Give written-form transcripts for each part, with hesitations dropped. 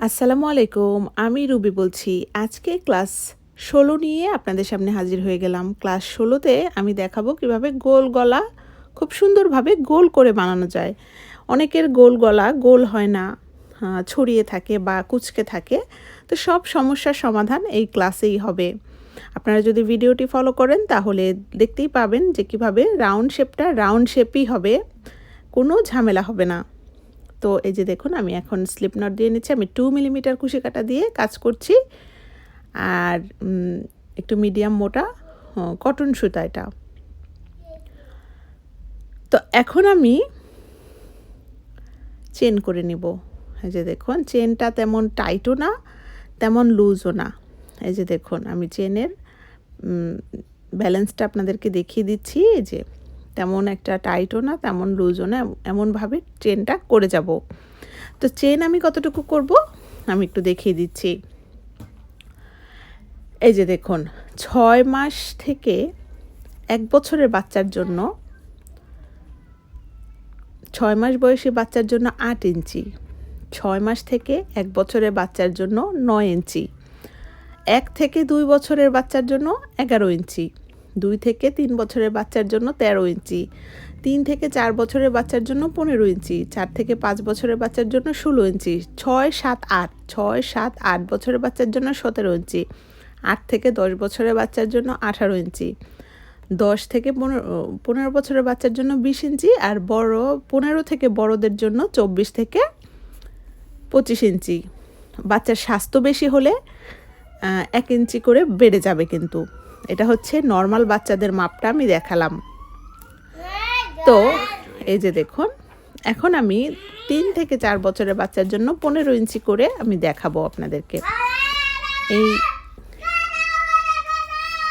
আসসালামু আলাইকুম, আমি রুবি বলছি। আজকে ক্লাস ১৬ নিয়ে আপনাদের সামনে হাজির হয়ে গেলাম। ক্লাস ১৬তে আমি দেখাবো কিভাবে গোল গলা খুব সুন্দরভাবে গোল করে বানানো যায়। অনেকের গোল গলা গোল হয় না, ছড়িয়ে থাকে বা কুঁচকে থাকে। তো সব সমস্যার সমাধান এই ক্লাসেই হবে। আপনারা যদি ভিডিওটি ফলো করেন তাহলে দেখতেই পাবেন যে কিভাবে রাউন্ড শেপটা রাউন্ড শেপই হবে, কোনো ঝামেলা হবে না। তো এই যে দেখুন, আমি এখন স্লিপ নট দিয়ে নিচ্ছি। আমি 2 মিলিমিটার কুশিকাটা দিয়ে কাজ করছি, আর একটু মিডিয়াম মোটা কটন সুতা এটা। তো এখন আমি চেন করে নিব। এই যে দেখুন, চেনটা তেমন টাইটও না তেমন লুজও না। এই যে দেখুন, আমি চেনের ব্যালেন্সটা আপনাদেরকে দেখিয়ে দিচ্ছি। এই যে তেমন একটা টাইটও না তেমন লুজও না, এমনভাবে চেনটা করে যাব। তো চেন আমি কতটুকু করব আমি একটু দেখিয়ে দিচ্ছি। এই যে দেখুন, 6 মাস থেকে 1 বছরের বাচ্চার জন্য, 6 মাস বয়সী বাচ্চার জন্য 8 ইঞ্চি, 6 মাস থেকে 1 বছরের বাচ্চার জন্য 9 ইঞ্চি, 1 থেকে 2 বছরের বাচ্চার জন্য 11 ইঞ্চি, 2 থেকে 3 বছরের বাচ্চার জন্য 13 ইঞ্চি, 3 থেকে 4 বছরের বাচ্চার জন্য 15 ইঞ্চি, 4 থেকে 5 বছরের বাচ্চার জন্য 16 ইঞ্চি, 6, 7, 8, 6, 7, 8 বছরের বাচ্চার জন্য 17 ইঞ্চি, 8 থেকে 10 বছরের বাচ্চার জন্য 18 ইঞ্চি, 10 থেকে 15 বছরের বাচ্চার জন্য 20 ইঞ্চি, আর 15 থেকে বড়দের জন্য 24 থেকে 25 ইঞ্চি। বাচ্চার স্বাস্থ্য বেশি হলে 1 ইঞ্চি করে বেড়ে যাবে, কিন্তু এটা হচ্ছে নর্মাল বাচ্চাদের মাপটা আমি দেখালাম। তো এই যে দেখুন, এখন আমি 3 থেকে 4 বছরের বাচ্চার জন্য 15 ইঞ্চি করে আমি দেখাবো আপনাদেরকে।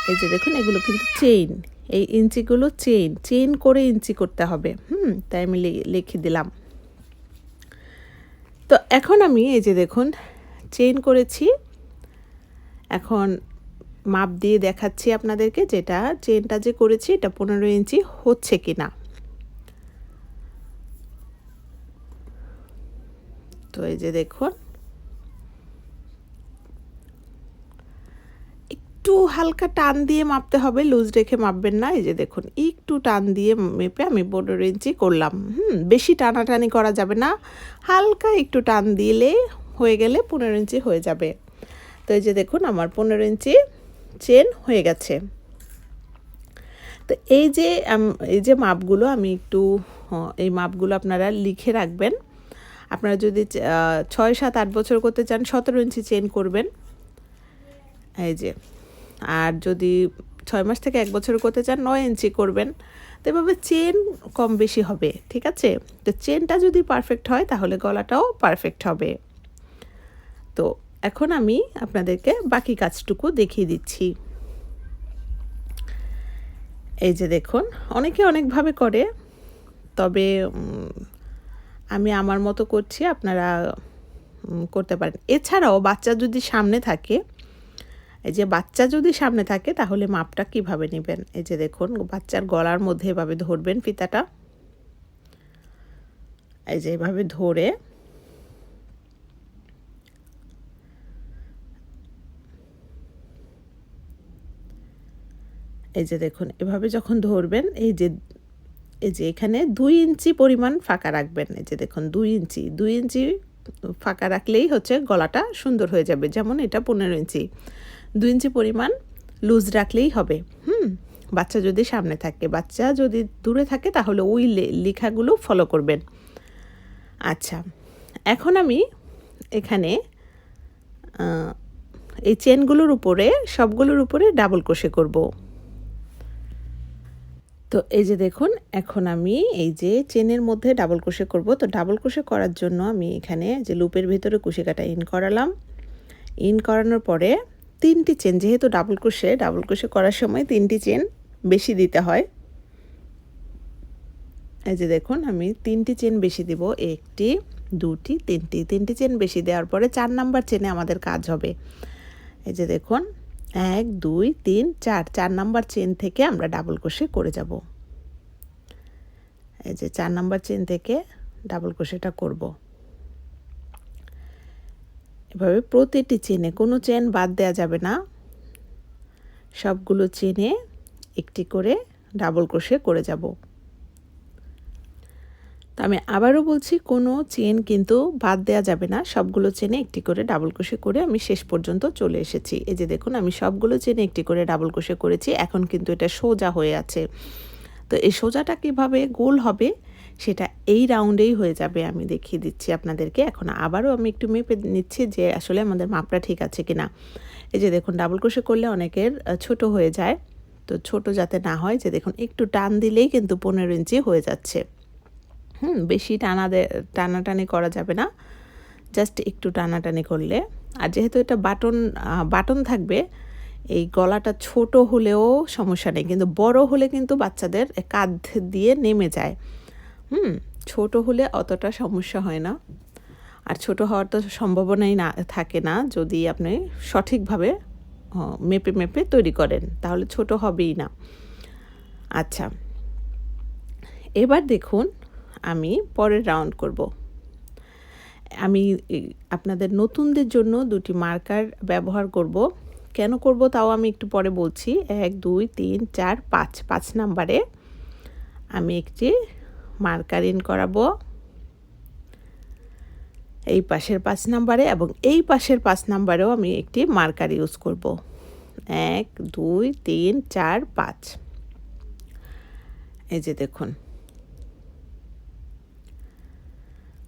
এই যে দেখুন, এগুলো কিন্তু চেইন, এই ইঞ্চিগুলো চেইন করে ইঞ্চি করতে হবে। তাই আমি লিখে দিলাম। তো এখন আমি এই যে দেখুন চেইন করেছি, এখন মাপ দিয়ে দেখাচ্ছি আপনাদেরকে যেটা চেইনটা যে করেছি এটা 15 ইঞ্চি হচ্ছে কিনা। তো এই যে দেখুন, একটু হালকা টান দিয়ে মাপতে হবে, লুজ রেখে মাপবেন না। এই যে দেখুন, একটু টান দিয়ে মেপে আমি 15 ইঞ্চি করলাম। বেশি টানাটানি করা যাবে না, হালকা একটু টান দিলে হয়ে গেলে 15 ইঞ্চি হয়ে যাবে। তো এই যে দেখুন, আমার 15 ইঞ্চি চেন হয়ে গেছে। তো এই যে মাপগুলো আমি একটু, এই মাপগুলো আপনারা লিখে রাখবেন। আপনারা যদি 6, 7, 8 বছর করতে চান 17 ইঞ্চি চেন করবেন। এই যে, আর যদি 6 মাস থেকে 1 বছর করতে চান 9 ইঞ্চি করবেন। তো এভাবে চেন কম বেশি হবে, ঠিক আছে? তো চেনটা যদি পারফেক্ট হয় তাহলে গলাটাও পারফেক্ট হবে। তো এখন আমি আপনাদেরকে বাকি কাজটুকু দেখিয়ে দিচ্ছি। এই যে দেখুন, অনেকে অনেকভাবে করে, তবে আমি আমার মতো করছি, আপনারা করতে পারেন। এছাড়াও বাচ্চা যদি সামনে থাকে, এই যে বাচ্চা যদি সামনে থাকে তাহলে মাপটা কিভাবে নেবেন। এই যে দেখুন, বাচ্চার গলার মধ্যে এভাবে ধরবেন ফিতাটা, এই যে এভাবে ধরে এই যে দেখুন, এভাবে যখন ধরবেন, এই যে এখানে 2 ইঞ্চি পরিমাণ ফাঁকা রাখবেন। এই যে দেখুন, 2 ইঞ্চি ফাঁকা রাখলেই হচ্ছে গলাটা সুন্দর হয়ে যাবে। যেমন এটা 15 ইঞ্চি, 2 ইঞ্চি পরিমাণ লুজ রাখলেই হবে। বাচ্চা যদি সামনে থাকে, বাচ্চা যদি দূরে থাকে তাহলে ওই লেখাগুলো ফলো করবেন। আচ্ছা, এখন আমি এখানে এই চেনগুলোর উপরে, সবগুলোর উপরে ডাবল ক্রোশে করব। তো এই যে দেখুন, এখন আমি এই যে চেনের মধ্যে ডাবল ক্রোশে করব। তো ডাবল ক্রোশে করার জন্য আমি এখানে যে লুপের ভিতরে কুশিকাটা ইন করালাম। ইন করানোর পরে 3টি চেন, যেহেতু ডাবল ক্রোশে করার সময় 3টি চেন বেশি দিতে হয়। এই যে দেখুন, আমি 3টি চেন বেশি দিব, 1টি, 2টি, 3টি চেন বেশি দেওয়ার পরে 4 নাম্বার চেনে আমাদের কাজ হবে। এই যে দেখুন, 1, 2, 3, 4 নাম্বার চেন থেকে আমরা ডাবল ক্রোশে করে যাব। এই যে 4 নাম্বার চেন থেকে ডাবল ক্রোশেটা করব। এভাবে প্রতিটি চেনে কোনো চেন বাদ দেওয়া যাবে না, সবগুলো চেনে একটি করে ডাবল ক্রোশে করে যাব। তো আমি আবারও বলছি, কোনো চেন কিন্তু বাদ দেওয়া যাবে না, সবগুলো চেনে একটি করে ডাবল ক্রোশে করে আমি শেষ পর্যন্ত চলে এসেছি। এই যে দেখুন, আমি সবগুলো চেনে একটি করে ডাবল ক্রোশে করেছি। এখন কিন্তু এটা সোজা হয়ে আছে। তো এই সোজাটা কিভাবে গোল হবে সেটা এই রাউন্ডেই হয়ে যাবে, আমি দেখিয়ে দিচ্ছি আপনাদেরকে। এখন আবারও আমি একটু মেপে নিচ্ছি যে আসলে আমাদের মাপটা ঠিক আছে কিনা। এই যে দেখুন, ডাবল ক্রোশে করলে অনেকের ছোট হয়ে যায়, তো ছোট যাতে না হয়, যে দেখুন একটু টান দিলেই কিন্তু 15 ইঞ্চি হয়ে যাচ্ছে। বেশি টানাটানি করা যাবে না, জাস্ট একটু টানাটানি করলে। আর যেহেতু এটা বাটন থাকবে, এই গলাটা ছোট হলেও সমস্যা নেই, কিন্তু বড় হলে কিন্তু বাচ্চাদের কাঁধ দিয়ে নেমে যায়। ছোট হলে অতটা সমস্যা হয় না, আর ছোট হওয়ার তো সম্ভাবনাই না থাকে না, যদি আপনি সঠিকভাবে মেপে মেপে তৈরি করেন, তাহলে ছোট হবেই না। আচ্ছা, এবার দেখুন আমি পরের রাউন্ড করব। আমি আপনাদের নতুনদের জন্য দুটি মার্কার ব্যবহার করব। কেন করব তাও আমি একটু পরে বলছি। 1 2 3 4 5 নাম্বারে আমি একটি মার্কার ইন করাবো, এই পাশের 5 নাম্বারে, এবং এই পাশের 5 নাম্বারেও আমি একটি মার্কার ইউজ করব। 1 2 3 4 5। এই যে দেখুন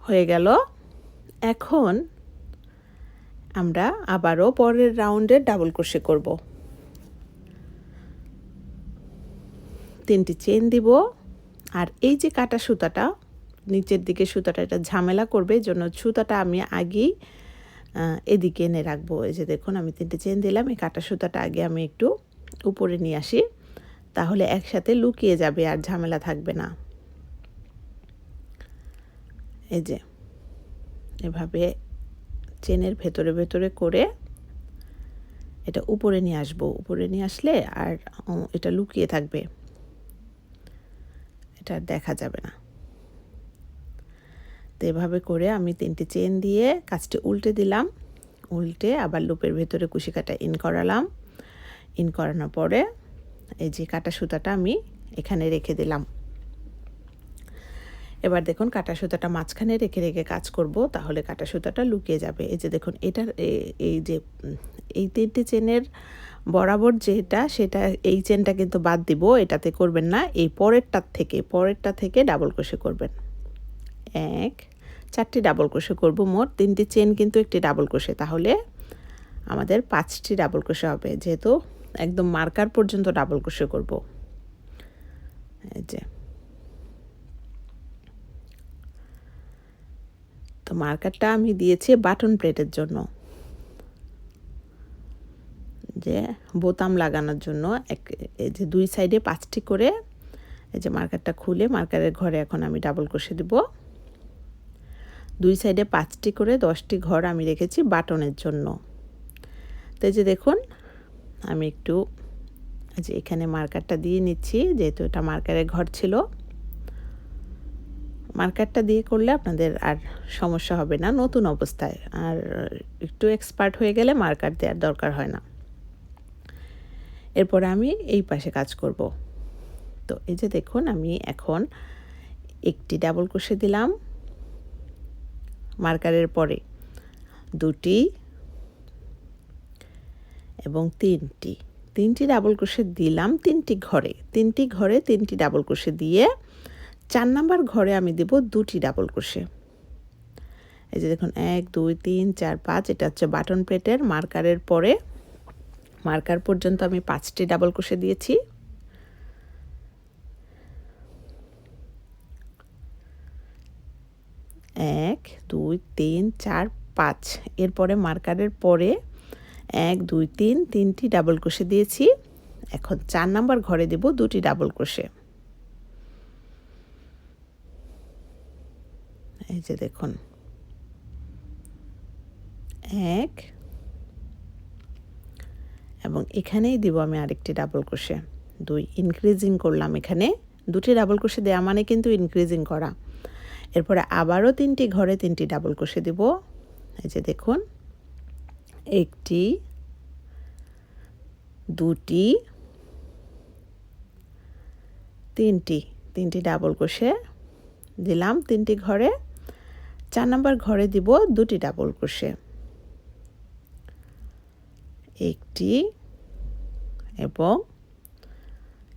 হয়ে গেল। এখন আমরা আবারও পরের রাউন্ডে ডাবল ক্রোশে করব। 3টি চেন দিব, আর এই যে কাটা সুতাটা নিচের দিকে সুতাটা, এটা ঝামেলা করবে, জন্য সুতাটা আমি আগেই এদিকে এনে রাখবো। এই যে দেখুন, আমি 3টে চেন দিলাম, এই কাটা সুতাটা আগে আমি একটু উপরে নিয়ে আসি, তাহলে একসাথে লুকিয়ে যাবে আর ঝামেলা থাকবে না। এই যে এভাবে চেনের ভেতরে ভেতরে করে এটা উপরে নিয়ে আসবো। উপরে নিয়ে আসলে আর এটা লুকিয়ে থাকবে, এটা দেখা যাবে না। তো এভাবে করে আমি 3টে চেন দিয়ে কাজটি উল্টে দিলাম, উল্টে আবার লুপের ভেতরে কুশিকাটা ইন করালাম। ইন করানোর পরে এই যে কাটা সুতাটা আমি এখানে রেখে দিলাম। এবার দেখুন, কাটা সুতাটা মাঝখানে রেখে রেখে কাজ করব, তাহলে কাটা সুতাটা লুকিয়ে যাবে। এই যে দেখুন, এটার এই 3টে চেনের বরাবর যেটা, সেটা এই চেনটা কিন্তু বাদ দিব, এটাতে করবেন না, এই পরেরটা থেকে ডাবল ক্রোশে করবেন। 4টি ডাবল ক্রোশে করব মোট। 3টি চেন কিন্তু একটি ডাবল ক্রোশে, তাহলে আমাদের 5টি ডাবল ক্রোশে হবে, যেহেতু একদম মার্কার পর্যন্ত ডাবল ক্রোশে করব। এই যে, তো মার্কারটা আমি দিয়েছি বাটন প্লেটের জন্য, যে বোতাম লাগানোর জন্য। এই যে 2 সাইডে 5টি করে, এই যে মার্কারটা খুলে মার্কারের ঘরে এখন আমি ডাবল ক্রোশে দেব। 2 সাইডে 5টি করে 10টি ঘর আমি রেখেছি বাটনের জন্য। তো এই যে দেখুন, আমি একটু যে এখানে মার্কারটা দিয়ে নিচ্ছি, যেহেতু এটা মার্কারের ঘর ছিল। মার্কারটা দিয়ে করলে আপনাদের আর সমস্যা হবে না নতুন অবস্থায়, আর একটু এক্সপার্ট হয়ে গেলে মার্কার দেওয়ার দরকার হয় না। এরপর আমি এই পাশে কাজ করব। তো এই যে দেখুন, আমি এখন একটি ডাবল ক্রোশে দিলাম মার্কারের পরে, 2টি এবং 3টি ডাবল ক্রোশে দিলাম 3টি ঘরে 3টি ডাবল ক্রোশে দিয়ে 4 নাম্বার ঘরে আমি দেব 2টি ডাবল ক্রোশে। এই যে দেখুন, 1 2 3 4 5, এটা হচ্ছে বাটন প্লেটের মার্কারের পরে, মার্কার পর্যন্ত আমি 5টি ডাবল ক্রোশে দিয়েছি। এক 2 3 4 5, এরপরে মার্কারের পরে 1 2 3 3টি ডাবল ক্রোশে দিয়েছি। এখন 4 নাম্বার ঘরে দেব 2টি ডাবল ক্রোশে। এই যে দেখুন, 1, এবং এখানেই দিব আমি আরেকটি ডাবল ক্রোশে, 2। ইনক্রিজিং করলাম, এখানে 2টি ডাবল ক্রোশে দেওয়া মানে কিন্তু ইনক্রিজিং করা। এরপরে আবারও 3টি ঘরে 3টি ডাবল ক্রোশে দিব। এই যে দেখুন, একটি, দুটি, তিনটি ডাবল ক্রোশে দিলাম 3টি ঘরে। 4 নাম্বার ঘরে দিব 2টি ডাবল ক্রোশে, একটি এবং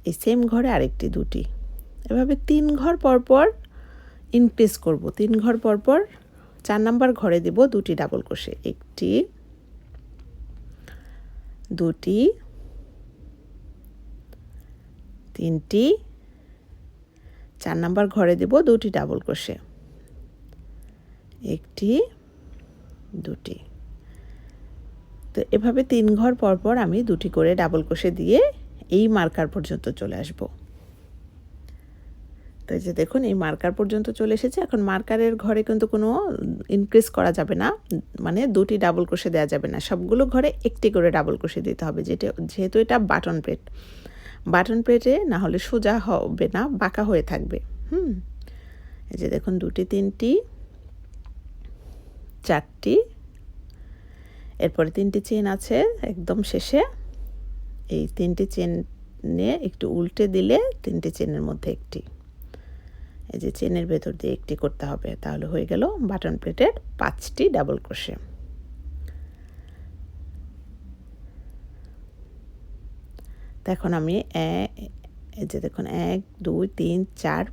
এই সেম ঘরে আরেকটি, 2টি। এভাবে 3 ঘর পর পর ইনক্রিজ করব। 3 ঘর পর পর 4 নাম্বার ঘরে দিব 2টি ডাবল ক্রোশে, একটি, দুটি, তিনটি, 4 নাম্বার ঘরে দেব 2টি ডাবল ক্রোশে, একটি, দুটি। তো এভাবে 3 ঘর পর পর আমি 2টি করে ডাবল ক্রোশে দিয়ে এই মার্কার পর্যন্ত চলে আসব। তো এই যে দেখুন এই মার্কার পর্যন্ত চলে এসেছে। এখন মার্কারের ঘরে কিন্তু কোনো ইনক্রিজ করা যাবে না, মানে 2টি ডাবল ক্রোশে দেওয়া যাবে না, সবগুলো ঘরে একটি করে ডাবল ক্রোশে দিতে হবে, যেহেতু এটা বাটন প্লেট। বাটন প্লেটে না হলে সোজা হবে না, বাঁকা হয়ে থাকবে। এই যে দেখুন 2টি, 3টি, 4টি, এরপরে 3টি চেন আছে একদম শেষে। এই 3টি চেনে একটু উল্টে দিলে 3টি চেনের মধ্যে একটি, এই যে চেনের ভেতর দিয়ে একটি করতে হবে, তাহলে হয়ে গেল বাটন প্লেটের 5টি ডাবল ক্রোশে। এখন আমি এই যে দেখুন 1 2 3 4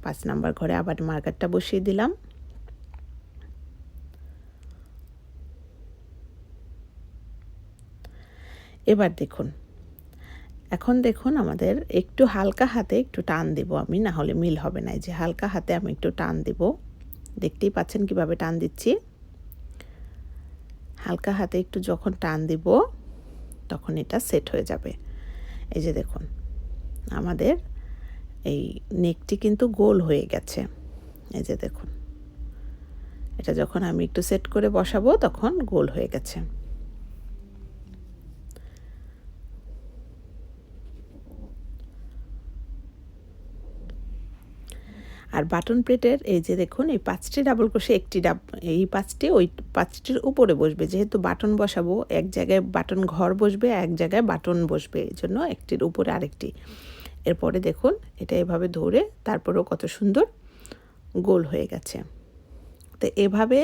5 নাম্বার ঘরে আবার মার্কারটা বসিয়ে দিলাম। এবার দেখুন, এখন দেখুন আমাদের একটু হালকা হাতে একটু টান দিব আমি, না হলে মিল হবে না। এই যে হালকা হাতে আমি একটু টান দিব, দেখতেই পাচ্ছেন কিভাবে টান দিচ্ছি। হালকা হাতে একটু যখন টান দিব তখন এটা সেট হয়ে যাবে। এই যে দেখুন আমাদের এই নেকটি কিন্তু গোল হয়ে গেছে। এই যে দেখুন এটা যখন আমি একটু সেট করে বসাবো তখন গোল হয়ে গেছে। আর বাটন প্লেটের এই যে দেখুন এই 5টি ডাবল ক্রোশে এই 5টি ওই 5টির উপরে বসবে, যেহেতু বাটন বসাবো এক জায়গায় বাটন ঘর বসবে, এক জায়গায় বাটন বসবে, এই জন্য একটির উপরে আরেকটি। এরপরে দেখুন এটা এভাবে ধরে তারপরেও কত সুন্দর গোল হয়ে গেছে। তো এভাবে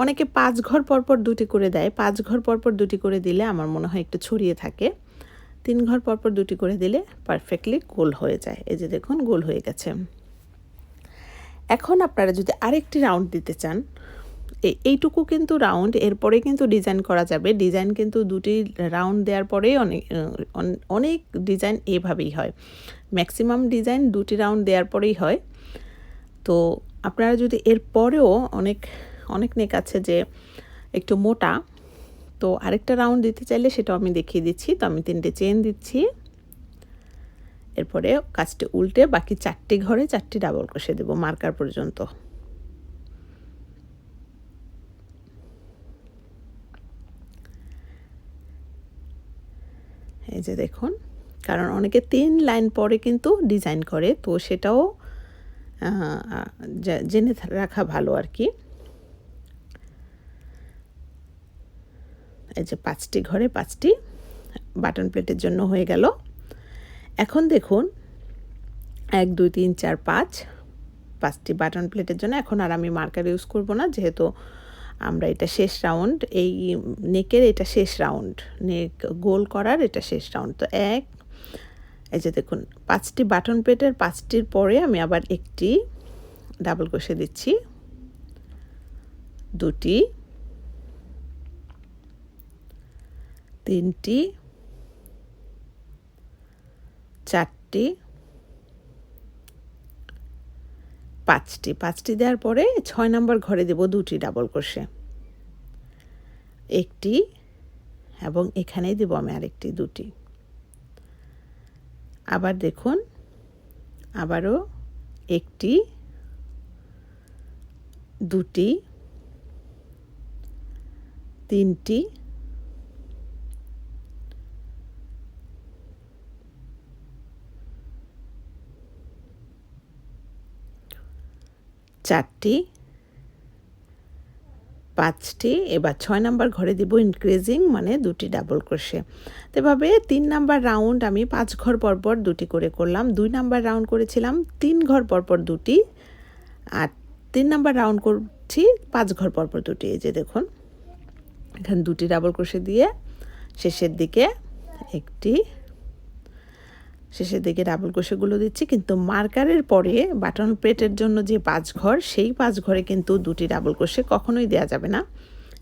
অনেকে 5 ঘর পরপর 2টি করে দেয়, 5 ঘর পরপর 2টি করে দিলে আমার মনে হয় একটু ছড়িয়ে থাকে। 3 ঘর পরপর 2টি করে দিলে পারফেক্টলি গোল হয়ে যায়। এই যে দেখুন গোল হয়ে গেছে। এখন আপনারা যদি আরেকটি রাউন্ড দিতে চান, এইটুকু কিন্তু রাউন্ড, এরপরে কিন্তু ডিজাইন করা যাবে। ডিজাইন কিন্তু 2টি রাউন্ড দেওয়ার পরেই অনেক ডিজাইন এভাবেই হয়। ম্যাক্সিমাম ডিজাইন 2টি রাউন্ড দেওয়ার পরেই হয়। তো আপনারা যদি এর পরেও অনেক নেক আছে যে একটু মোটা, তো আরেকটা রাউন্ড দিতে চাইলে সেটাও আমি দেখিয়ে দিচ্ছি। তো আমি 3টে চেন দিচ্ছি, এরপরে কাজটি উল্টে বাকি 4টি ঘরে 4টি ডাবল ক্রোশে দেব মার্কার পর্যন্ত। এই যে দেখুন, কারণ অনেকে 3 লাইন পরে কিন্তু ডিজাইন করে, তো সেটাও জেনে রাখা ভালো আর কি। এই যে 5টি ঘরে 5টি বাটন প্লেটের জন্য হয়ে গেল। এখন দেখুন 1 2 3 4 5টি বাটন প্লেটের জন্য। এখন আর আমি মার্কার ইউজ করব না, যেহেতু আমরা এটা শেষ রাউন্ড, এই নেকের এটা শেষ রাউন্ড, নেক গোল করার এটা শেষ রাউন্ড। তো এই যে দেখুন 5টি বাটন প্লেটের 5টির পরে আমি আবার একটি ডাবল ক্রোশে দিচ্ছি, 2টি, 3টি, 4টি, 5টি দেওয়ার পরে 6 নাম্বার ঘরে দেব 2টি ডাবল ক্রোশে, একটি এবং এখানেই দেব আমি আরেকটি 2টি। আবার দেখুন আবারও একটি, 2টি, 3টি, 4টি, 5টি, এবার 6 নাম্বার ঘরে দিব ইনক্রিজিং মানে 2টি ডাবল ক্রোশে। তো এভাবে 3 নাম্বার রাউন্ড আমি 5 ঘর পরপর 2টি করে করলাম। 2 নাম্বার রাউন্ড করেছিলাম 3 ঘর পরপর 2টি, আর 3 নাম্বার রাউন্ড করছি 5 ঘর পরপর 2টি। এই যে দেখুন এখানে 2টি ডাবল ক্রোশে দিয়ে শেষের দিকে ডাবল ক্রোশেগুলো দিচ্ছি, কিন্তু মার্কারের পরে বাটন প্লেটের জন্য যে 5 ঘর, সেই 5 ঘরে কিন্তু 2টি ডাবল ক্রোশে কখনোই দেওয়া যাবে না।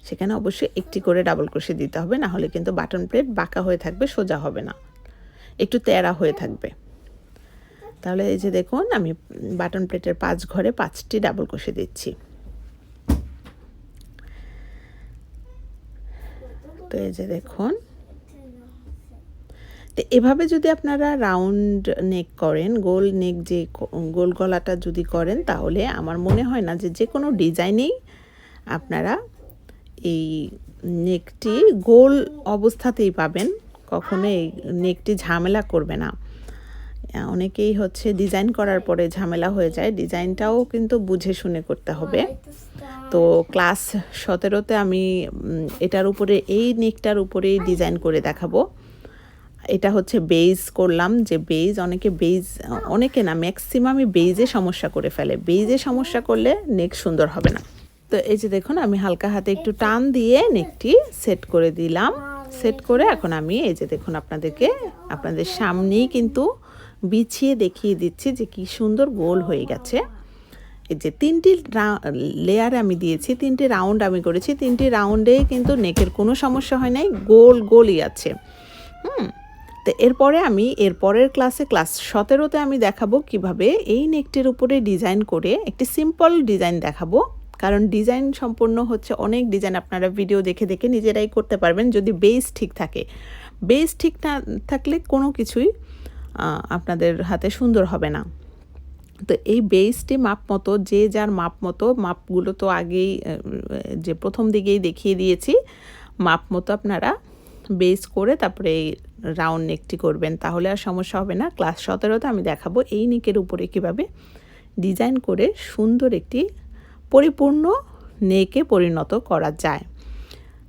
সেখানে অবশ্যই একটি করে ডাবল ক্রোশে দিতে হবে, না হলে কিন্তু বাটন প্লেট বাঁকা হয়ে থাকবে, সোজা হবে না, একটু তেড়া হয়ে থাকবে। তাহলে এই যে দেখুন আমি বাটন প্লেটের 5 ঘরে 5টি ডাবল ক্রোশে দিচ্ছি। তো এই যে দেখুন, তো এভাবে যদি আপনারা রাউন্ড নেক করেন, গোল নেক যে গোল গলাটা যদি করেন, তাহলে আমার মনে হয় না যে কোনো ডিজাইনেই আপনারা এই নেকটি গোল অবস্থাতেই পাবেন, কখনো এই নেকটি ঝামেলা করবে না। অনেকেই হচ্ছে ডিজাইন করার পরে ঝামেলা হয়ে যায়, ডিজাইনটাও কিন্তু বুঝে শুনে করতে হবে। তো ক্লাস 17তে আমি এটার উপরে এই নেকটার উপরেই ডিজাইন করে দেখাবো। এটা হচ্ছে বেইজ করলাম, যে বেইজ অনেকে না ম্যাক্সিমামই বেইজে সমস্যা করে ফেলে, বেইজে সমস্যা করলে নেক সুন্দর হবে না। তো এই যে দেখুন আমি হালকা হাতে একটু টান দিয়ে নেকটি সেট করে দিলাম। সেট করে এখন আমি এই যে দেখুন আপনাদের সামনেই কিন্তু বিছিয়ে দেখিয়ে দিচ্ছি যে কি সুন্দর গোল হয়ে গেছে। এই যে 3টি লেয়ার আমি দিয়েছি, 3টি রাউন্ড আমি করেছি, 3টি রাউন্ডে কিন্তু নেকের কোনো সমস্যা হয় নাই, গোলই আছে। তো এরপরে আমি এরপরের ক্লাস 17তে আমি দেখাবো কিভাবে এই নেকটির উপরে ডিজাইন করে একটি সিম্পল ডিজাইন দেখাবো। কারণ ডিজাইন সম্পূর্ণ হচ্ছে অনেক ডিজাইন আপনারা ভিডিও দেখে দেখে নিজেরাই করতে পারবেন, যদি বেস ঠিক থাকে। বেস ঠিক না থাকলে কোনো কিছুই আপনাদের হাতে সুন্দর হবে না। তো এই বেসটি মাপ মতো, যে যার মাপ মতো, মাপগুলো তো আগেই যে প্রথম দিকেই দেখিয়ে দিয়েছি, মাপ মতো আপনারা বেস করে তারপরে এই রাউন্ড নেকটি করবেন, তাহলে আর সমস্যা হবে না। ক্লাস 17তে আমি দেখাবো এই নেকের উপরে কিভাবে ডিজাইন করে সুন্দর একটি পরিপূর্ণ নেকে পরিণত করা যায়।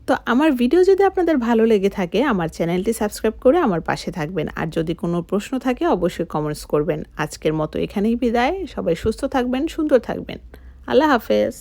তো আমার ভিডিও যদি আপনাদের ভালো লেগে থাকে, আমার চ্যানেলটি সাবস্ক্রাইব করে আমার পাশে থাকবেন। আর যদি কোনো প্রশ্ন থাকে অবশ্যই কমেন্টস করবেন। আজকের মতো এখানেই বিদায়। সবাই সুস্থ থাকবেন, সুন্দর থাকবেন। আল্লাহ হাফেজ।